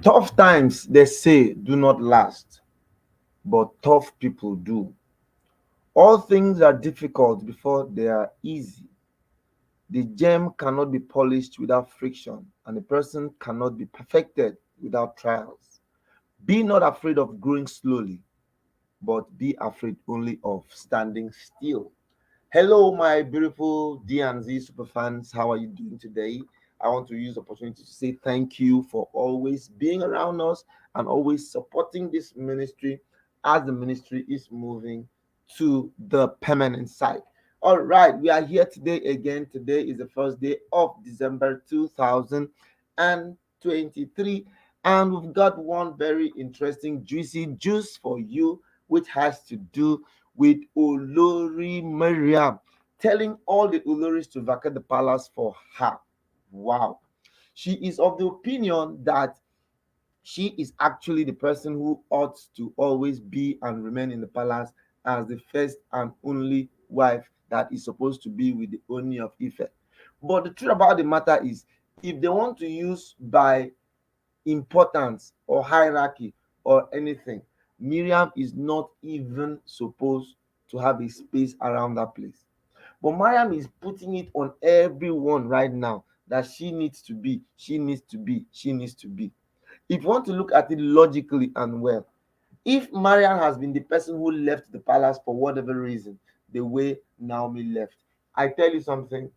Tough times, they say, do not last, but tough people do. All things are difficult before they are easy. The gem cannot be polished without friction, and a person cannot be perfected without trials. Be not afraid of growing slowly, but be afraid only of standing still. Hello, my beautiful D and Z superfans. How are you doing today? I want to use the opportunity to say thank you for always being around us and always supporting this ministry as the ministry is moving to the permanent side. All right, we are here today again. Today is the first day of December 2023, and we've got one very interesting, juicy juice for you, which has to do with Olori Mariam telling all the Oloris to vacate the palace for her. Wow. She is of the opinion that she is actually the person who ought to always be and remain in the palace as the first and only wife that is supposed to be with the Ooni of Ife. But the truth about the matter is, if they want to use by importance or hierarchy or anything, Miriam is not even supposed to have a space around that place. But Mariam is putting it on everyone right now that she needs to be, she needs to be, she needs to be. If you want to look at it logically and well, if Mariam has been the person who left the palace for whatever reason, the way Naomi left, I tell you something,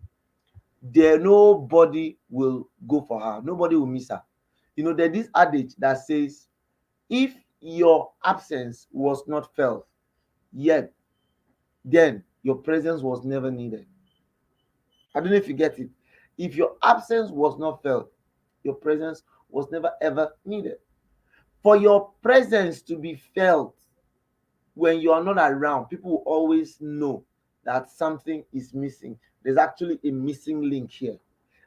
there nobody will go for her, nobody will miss her. You know, there's this adage that says, if your absence was not felt, yet then your presence was never needed. I don't know if you get it. If your absence was not felt, your presence was never ever needed. For your presence to be felt when you are not around, people will always know that something is missing. There's actually a missing link here.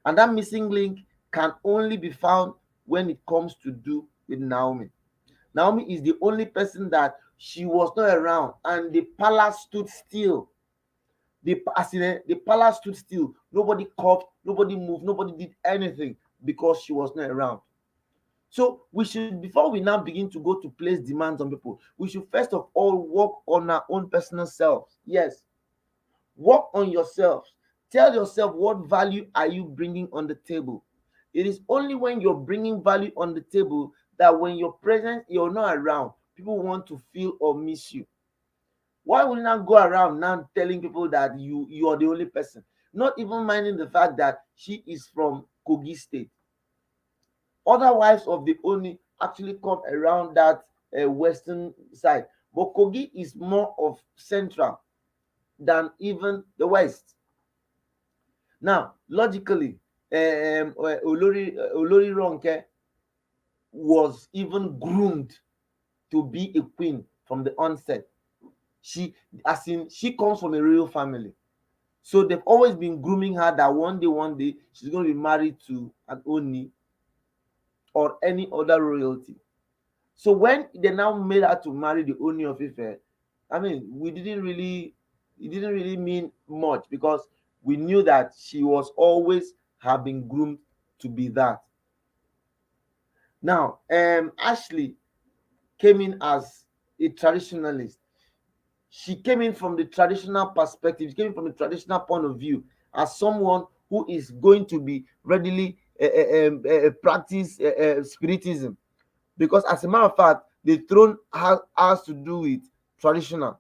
And that missing link can only be found when it comes to do with Naomi. Naomi is the only person that she was not around and the palace stood still. The palace stood still. Nobody coughed, nobody moved, nobody did anything because she was not around. So we should, before we now begin to go to place demands on people, we should first of all work on our own personal selves. Yes, work on yourselves. Tell yourself, what value are you bringing on the table? It is only when you're bringing value on the table that when you're present, you're not around, people want to feel or miss you. Why would you not go around now telling people that you are the only person? Not even minding the fact that she is from Kogi State. Other wives of the Oni actually come around that western side, but Kogi is more of central than even the west. Now, logically, Olori Ronke was even groomed to be a queen from the onset. She, as in, she comes from a royal family. So they've always been grooming her that one day, she's going to be married to an Oni or any other royalty. So when they now made her to marry the Ooni of Ife, I mean, it didn't really mean much because we knew that she was always have been groomed to be that. Now, Ashley came in as a traditionalist. She came in from the traditional perspective, she came in from the traditional point of view as someone who is going to be readily practice spiritism, because as a matter of fact the throne has to do with tradition.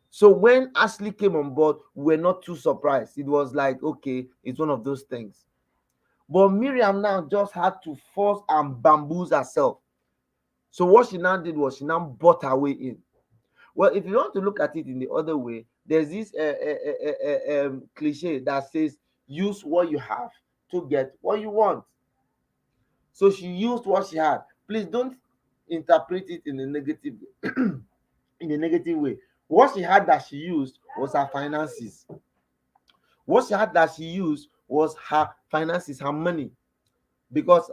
So when Ashley came on board, we were not too surprised. It was like, okay, it's one of those things. But Miriam now just had to force and bamboozle herself. So what she now did was she now bought her way in. Well, if you want to look at it in the other way, there's this cliche that says, use what you have to get what you want. So she used what she had. Please don't interpret it in a negative in a negative way. What she had that she used was her finances. What she had that she used was her finances, her money. Because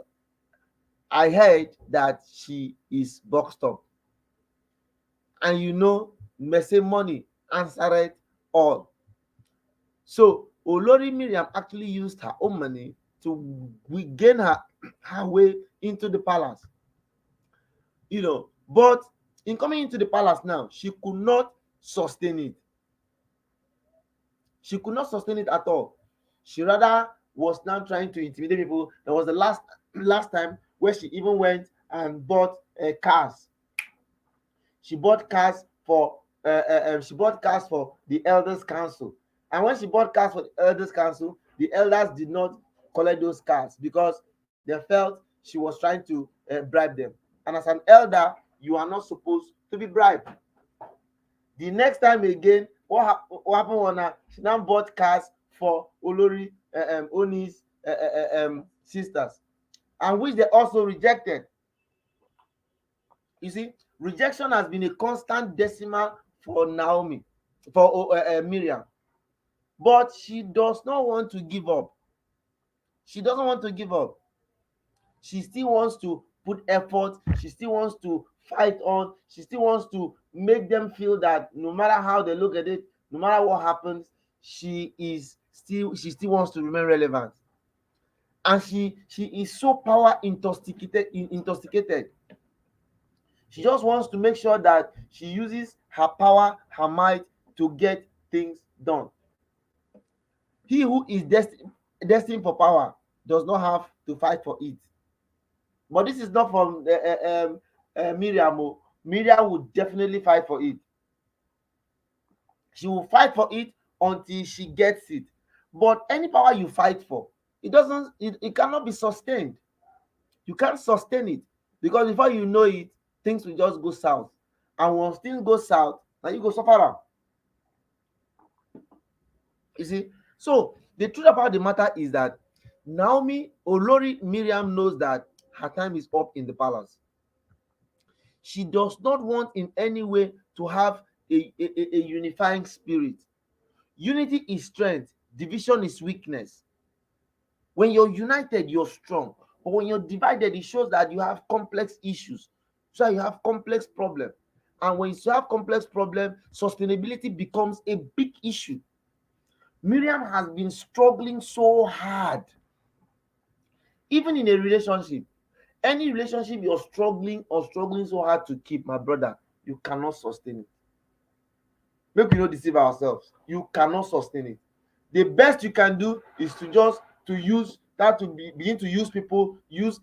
I heard that she is boxed up. And you know, messy money answered all. So Olori Miriam actually used her own money to regain her way into the palace. But in coming into the palace now, she could not sustain it. She could not sustain it at all. She rather was now trying to intimidate people. There was the last time where she even went and bought cars. She bought cars for the elders council. And when she bought cars for the elders council, the elders did not collect those cars because they felt she was trying to bribe them. And as an elder, you are not supposed to be bribed. The next time again, what happened was she now bought cars for Olori Ooni's sisters, and which they also rejected. You see, rejection has been a constant decimal for Naomi, for Miriam. But she does not want to give up. She doesn't want to give up. She still wants to put effort. She still wants to fight on. She still wants to make them feel that no matter how they look at it, no matter what happens, she still wants to remain relevant. And she is so power intoxicated. She just wants to make sure that she uses her power, her might to get things done. He who is destined for power does not have to fight for it. But this is not from Miriam. Miriam will definitely fight for it. She will fight for it until she gets it. But any power you fight for, it cannot be sustained. You can't sustain it, because before you know it, things will just go south. And once things go south, now you go suffer. You see? So the truth about the matter is that Naomi, Olori Mariam, knows that her time is up in the palace. She does not want in any way to have a unifying spirit. Unity is strength, division is weakness. When you're united, you're strong. But when you're divided, it shows that you have complex issues. So you have complex problems. And when you have complex problems, sustainability becomes a big issue. Miriam has been struggling so hard. Even in a relationship, any relationship you're struggling so hard to keep, my brother, you cannot sustain it. Maybe we don't deceive ourselves. You cannot sustain it. The best you can do is begin to use people, use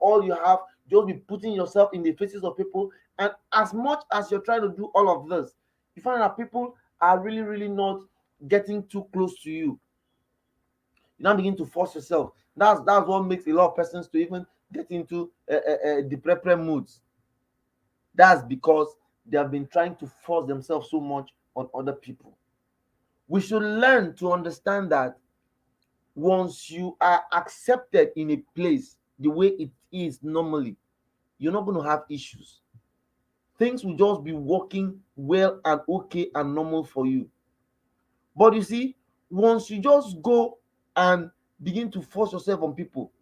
all you have, just be putting yourself in the faces of people. And as much as you're trying to do all of this, you find that people are really, really not getting too close to you. You now begin to force yourself. That's what makes a lot of persons to even get into depressive moods. That's because they have been trying to force themselves so much on other people. We should learn to understand that once you are accepted in a place the way it is normally, you're not going to have issues. Things will just be working well and okay and normal for you. But you see, once you just go and begin to force yourself on people,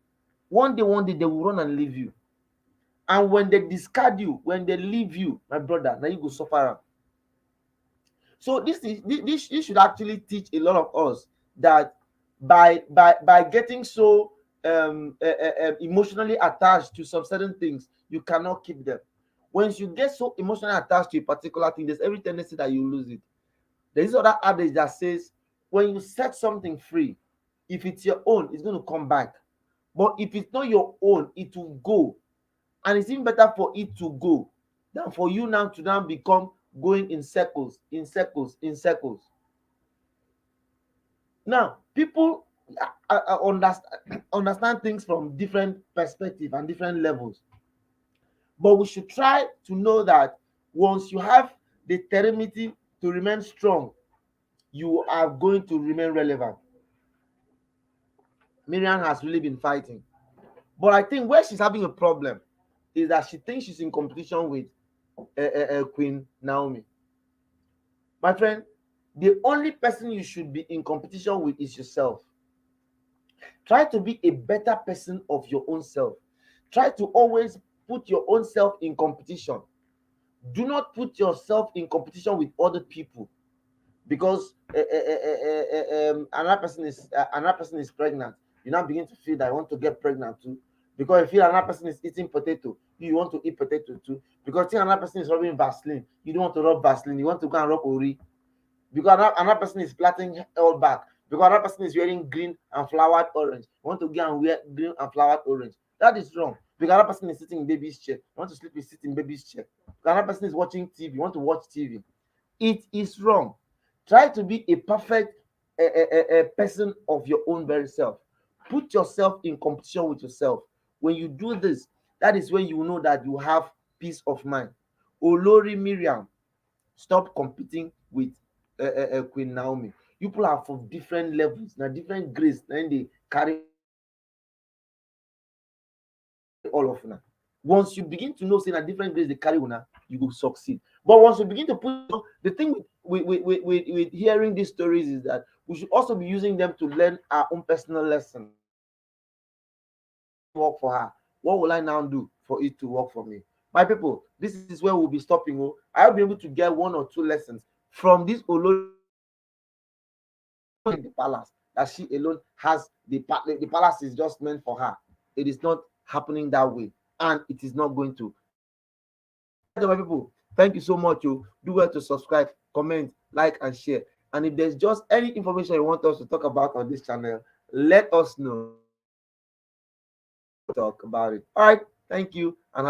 one day they will run and leave you. And when they discard you, when they leave you, my brother, now you go suffer. So this should actually teach a lot of us that by getting so emotionally attached to some certain things, you cannot keep them. Once you get so emotionally attached to a particular thing, there's every tendency that you lose it. There's other adage that says, when you set something free, if it's your own, it's going to come back. But if it's not your own, it will go. And it's even better for it to go than for you now to now become going in circles. Now, people understand things from different perspectives and different levels. But we should try to know that once you have the determination to remain strong, you are going to remain relevant. Miriam has really been fighting. But I think where she's having a problem is that she thinks she's in competition with Queen Naomi. My friend, the only person you should be in competition with is yourself. Try to be a better person of your own self. Try to always put your own self in competition. Do not put yourself in competition with other people, because another person is pregnant. You now begin to feel that I want to get pregnant too. Because if you another person is eating potato, you want to eat potato too. Because if another person is rubbing Vaseline, you don't want to rub Vaseline, you want to go and rub Ori. Because another person is plaiting all back. Because another person is wearing green and flowered orange, you want to go and wear green and flowered orange. That is wrong. Because another person is sitting in baby's chair, you want to sleep, you sit in baby's chair. Because another person is watching TV, you want to watch TV. It is wrong. Try to be a perfect person of your own very self. Put yourself in competition with yourself. When you do this, that is when you know that you have peace of mind. Olori Mariam, stop competing with Queen Naomi. You people are from different levels, now different grades, and they carry all of una. Once you begin to know say na different grades they carry una, you go succeed. But once you begin to put the thing with hearing these stories is that we should also be using them to learn our own personal lesson. Work for her. What will I now do for it to work for me? My people, this is where we'll be stopping. Oh, I'll be able to get one or two lessons from this Olori in the palace, that she alone has the palace is just meant for her. It is not happening that way, and it is not going to. My people, thank you so much. You do well to subscribe, comment, like, and share. And if there's just any information you want us to talk about on this channel, let us know. Talk about it. All right. Thank you, and